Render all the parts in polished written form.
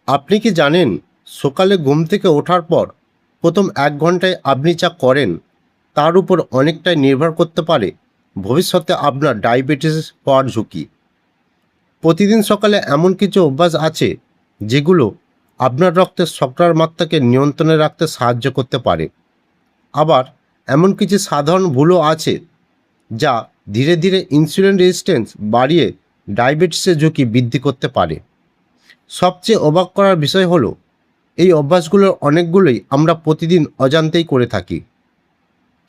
আপনি কি জানেন সকালে ঘুম থেকে ওঠার পর প্রথম 1 ঘন্টায় আপনি যা করেন তার উপর অনেকটাই নির্ভর করতে পারে ভবিষ্যতে আপনার ডায়াবেটিস হওয়ার ঝুঁকি। প্রতিদিন সকালে এমন কিছু অভ্যাস আছে যেগুলো আপনার রক্তের শর্করার মাত্রাকে নিয়ন্ত্রণে রাখতে সাহায্য করতে পারে। আবার এমন কিছু সাধারণ ভুলও আছে যা ধীরে ধীরে ইনসুলিন রেজিস্ট্যান্স বাড়িয়ে ডায়াবেটিসের ঝুঁকি বৃদ্ধি করতে পারে। সবচেয়ে অবাক করার বিষয় হলো এই অভ্যাসগুলোর অনেকগুলোই আমরা প্রতিদিন অজান্তেই করে থাকি,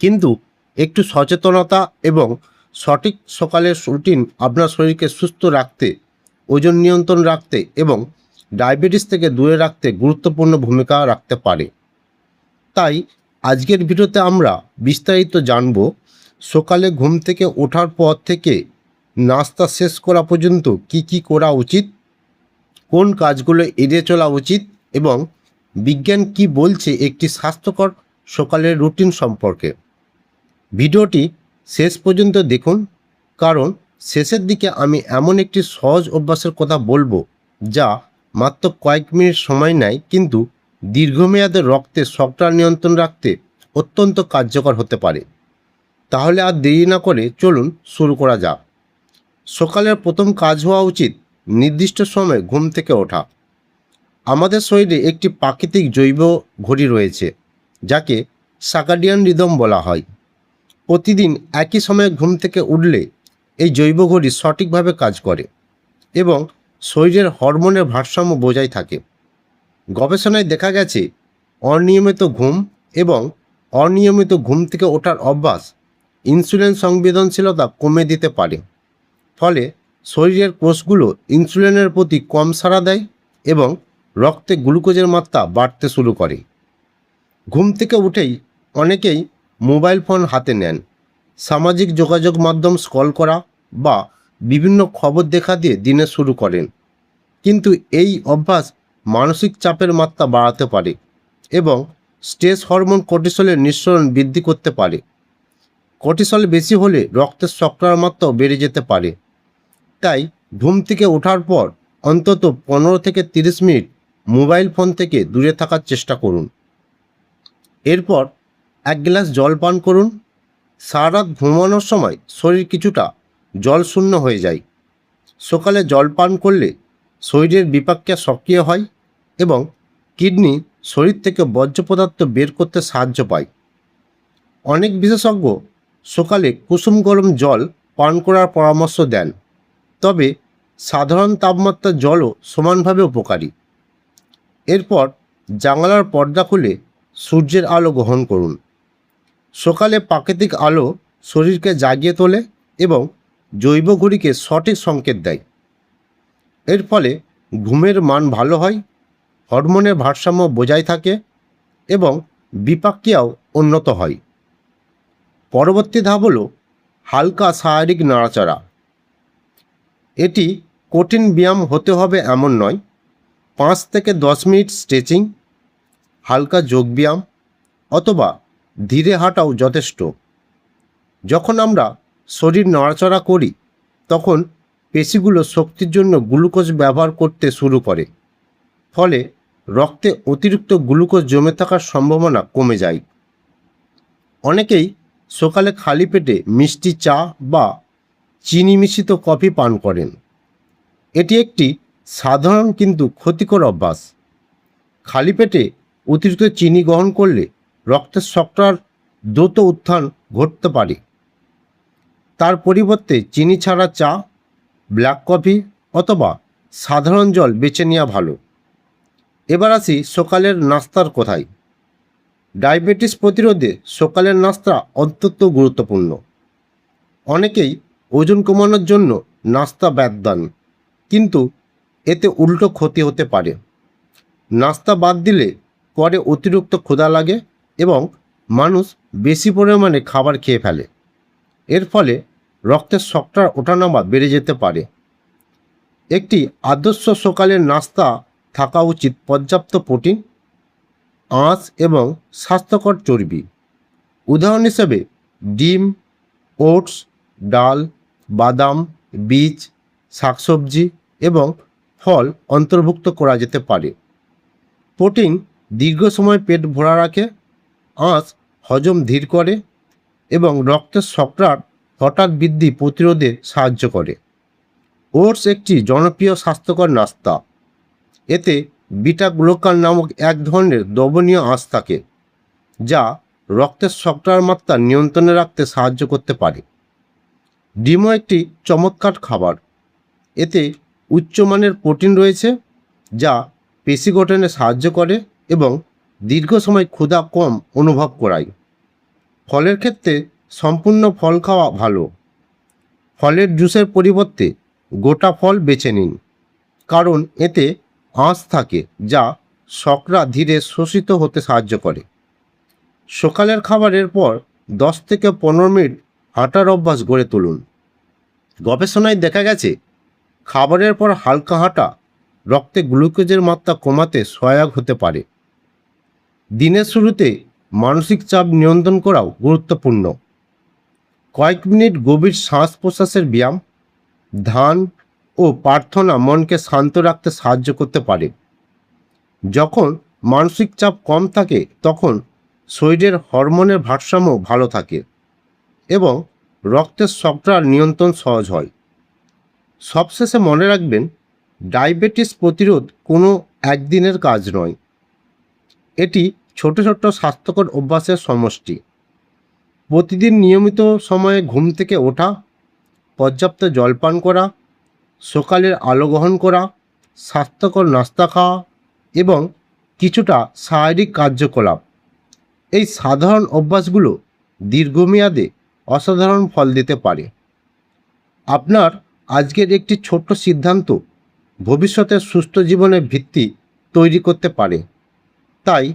কিন্তু একটু সচেতনতা এবং সঠিক সকালের রুটিন আপনার শরীরকে সুস্থ রাখতে, ওজন নিয়ন্ত্রণ রাখতে এবং ডায়াবেটিস থেকে দূরে রাখতে গুরুত্বপূর্ণ ভূমিকা রাখতে পারে। তাই আজকের ভিডিওতে আমরা বিস্তারিত জানব সকালে ঘুম থেকে ওঠার পর থেকে নাস্তা শেষ করা পর্যন্ত কি করা উচিত, কোন কাজগুলো এড়িয়ে চলা উচিত এবং বিজ্ঞান কি বলছে একটি স্বাস্থ্যকর সকালের রুটিন সম্পর্কে। ভিডিওটি শেষ পর্যন্ত দেখুন, কারণ শেষের দিকে আমি এমন একটি সহজ অভ্যাসের কথা বলবো যা মাত্র কয়েক মিনিট সময় নেয়, কিন্তু দীর্ঘমেয়াদে রক্তে শর্করা নিয়ন্ত্রণ রাখতে অত্যন্ত কার্যকর হতে পারে। তাহলে আর দেরি না করে চলুন শুরু করা যাক। সকালের প্রথম কাজ হওয়া উচিত নির্দিষ্ট সময়ে ঘুম থেকে ওঠা। আমাদের শরীরে একটি প্রাকৃতিক জৈব ঘড়ি রয়েছে যাকে সার্কাডিয়ান রিদম বলা হয়। প্রতিদিন একই সময়ে ঘুম থেকে উঠলে এই জৈব ঘড়ি সঠিকভাবে কাজ করে এবং শরীরের হরমোনের ভারসাম্য বজায় থাকে। গবেষণায় দেখা গেছে অনিয়মিত ঘুম এবং অনিয়মিত ঘুম থেকে ওঠার অভ্যাস ইনসুলিন সংবেদনশীলতা কমে দিতে পারে। ফলে শরীরের কোষগুলো ইনসুলিনের প্রতি কম সাড়া দেয় এবং রক্তে গ্লুকোজের মাত্রা বাড়তে শুরু করে। ঘুম থেকে উঠেই অনেকেই মোবাইল ফোন হাতে নেন, সামাজিক যোগাযোগ মাধ্যম স্ক্রল করা বা বিভিন্ন খবর দেখা দিয়ে দিনে শুরু করেন। কিন্তু এই অভ্যাস মানসিক চাপের মাত্রা বাড়াতে পারে এবং স্ট্রেস হরমোন কর্টিসলের নিঃসরণ বৃদ্ধি করতে পারে। কর্টিসল বেশি হলে রক্তের শর্করার মাত্রাও বেড়ে যেতে পারে। তাই ঘুম থেকে ওঠার পর অন্তত 15 থেকে 30 মিনিট মোবাইল ফোন থেকে দূরে থাকার চেষ্টা করুন। এরপর 1 গ্লাস জল পান করুন। সারা রাত ঘুমানোর সময় শরীর কিছুটা জল শূন্য হয়ে যায়। সকালে জল পান করলে শরীরের বিপাকীয় সক্রিয় হয় এবং কিডনি শরীর থেকে বর্জ্য পদার্থ বের করতে সাহায্য পায়। অনেক বিশেষজ্ঞ সকালে কুসুম গরম জল পান করার পরামর্শ দেন, তবে সাধারণ তাপমাত্রার জলও সমানভাবে উপকারী। এরপর জানালার পর্দা খুলে সূর্যের আলো গ্রহণ করুন। সকালে প্রাকৃতিক আলো শরীরকে জাগিয়ে তোলে এবং জৈব ঘড়িকে সঠিক সংকেত দেয়। এর ফলে ঘুমের মান ভালো হয়, হরমোনের ভারসাম্য বজায় থাকে এবং বিপাকীয়াও উন্নত হয়। পরবর্তী ধাপ হলো হালকা শারীরিক নাড়াচাড়া। এটি কঠিন ব্যায়াম হতে হবে এমন নয়। 5 থেকে 10 মিনিট স্ট্রেচিং, হালকা যোগব্যায়াম অথবা ধীরে হাঁটাও যথেষ্ট। যখন আমরা শরীর নড়াচড়া করি তখন পেশিগুলো শক্তির জন্য গ্লুকোজ ব্যবহার করতে শুরু করে, ফলে রক্তে অতিরিক্ত গ্লুকোজ জমে থাকার সম্ভাবনা কমে যায়। অনেকেই সকালে খালি পেটে মিষ্টি চা বা চিনি মিশ্রিত কফি পান করেন। এটি একটি সাধারণ কিন্তু ক্ষতিকর অভ্যাস। খালি পেটে অতিরিক্ত চিনি গ্রহণ করলে রক্তের শর্করার দ্রুত উত্থান ঘটতে পারে। তার পরিবর্তে চিনি ছাড়া চা, ব্ল্যাক কফি অথবা সাধারণ জল বেছে নেওয়া ভালো। এবার আসি সকালের নাস্তার কথায়। ডায়াবেটিস প্রতিরোধে সকালের নাস্তা অত্যন্ত গুরুত্বপূর্ণ। অনেকেই ওজন কমানোর জন্য নাস্তা বাদ দেন, কিন্তু এতে উল্টো ক্ষতি হতে পারে। নাস্তা বাদ দিলে পরে অতিরিক্ত ক্ষুধা লাগে এবং মানুষ বেশি পরিমাণে খাবার খেয়ে ফেলে। এর ফলে রক্তের শর্করার ওঠানামা বেড়ে যেতে পারে। একটি আদর্শ সকালের নাস্তা থাকা উচিত পর্যাপ্ত প্রোটিন, আঁশ এবং স্বাস্থ্যকর চর্বি। উদাহরণ হিসেবে ডিম, ওটস, ডাল, বাদাম, বীজ, শাকসবজি এবং ফল অন্তর্ভুক্ত করা যেতে পারে। প্রোটিন দীর্ঘ সময় পেট ভরা রাখে, আঁশ হজম ধীর করে এবং রক্তের শর্করার হঠাৎ বৃদ্ধি প্রতিরোধে সাহায্য করে। ওটস একটি জনপ্রিয় স্বাস্থ্যকর নাস্তা। এতে বিটা গ্লুকান নামক এক ধরনের দ্রবণীয় আঁশ থাকে, যা রক্তের শর্করার মাত্রা নিয়ন্ত্রণে রাখতে সাহায্য করতে পারে। ডিমও একটি চমৎকার খাবার। এতে উচ্চমানের প্রোটিন রয়েছে, যা পেশি গঠনে সাহায্য করে এবং দীর্ঘ সময় ক্ষুধা কম অনুভব করায়। ফলের ক্ষেত্রে সম্পূর্ণ ফল খাওয়া ভালো। ফলের জুসের পরিবর্তে গোটা ফল বেছে নিন, কারণ এতে আঁশ থাকে যা শর্করা ধীরে শোষিত হতে সাহায্য করে। সকালের খাবারের পর 10 থেকে 15 মিনিট হাঁটার অভ্যাস গড়ে তুলুন। গবেষণায় দেখা গেছে খাবারের পর হালকা হাঁটা রক্তে গ্লুকোজের মাত্রা কমাতে সহায়ক হতে পারে। দিনের শুরুতে মানসিক চাপ নিয়ন্ত্রণ করাও গুরুত্বপূর্ণ। কয়েক মিনিট গভীর শ্বাস প্রশ্বাসের ব্যায়াম, ধ্যান ও প্রার্থনা মনকে শান্ত রাখতে সাহায্য করতে পারে। যখন মানসিক চাপ কম থাকে তখন শরীরের হরমোনের ভারসাম্য ভালো থাকে এবং রক্তের শর্করার নিয়ন্ত্রণ সহজ হয়। সবশেষে মনে রাখবেন, ডায়াবেটিস প্রতিরোধ কোনো একদিনের কাজ নয়। এটি ছোট ছোট স্বাস্থ্যকর অভ্যাসের সমষ্টি। প্রতিদিন নিয়মিত সময়ে ঘুম থেকে ওঠা, পর্যাপ্ত জল পান করা, সকালের আলো গ্রহণ করা, স্বাস্থ্যকর নাস্তা খাওয়া এবং কিছুটা শারীরিক কার্যকলাপ, এই সাধারণ অভ্যাসগুলো দীর্ঘমেয়াদে অসাধারণ ফল দিতে পারে। আপনার আজকের একটি ছোট্ট সিদ্ধান্ত ভবিষ্যতের সুস্থ জীবনের ভিত্তি তৈরি করতে পারে। তাই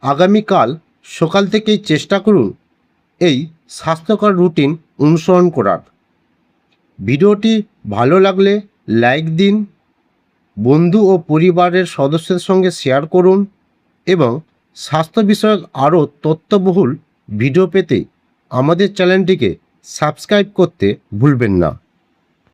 আগামীকাল সকাল থেকেই চেষ্টা করুন এই স্বাস্থ্যকর রুটিন অনুসরণ করার। ভিডিওটি ভালো লাগলে লাইক দিন, বন্ধু ও পরিবারের সদস্যদের সঙ্গে শেয়ার করুন এবং স্বাস্থ্য বিষয়ক আরও তথ্যবহুল ভিডিও পেতে আমাদের চ্যানেলটিকে সাবস্ক্রাইব করতে ভুলবেন না।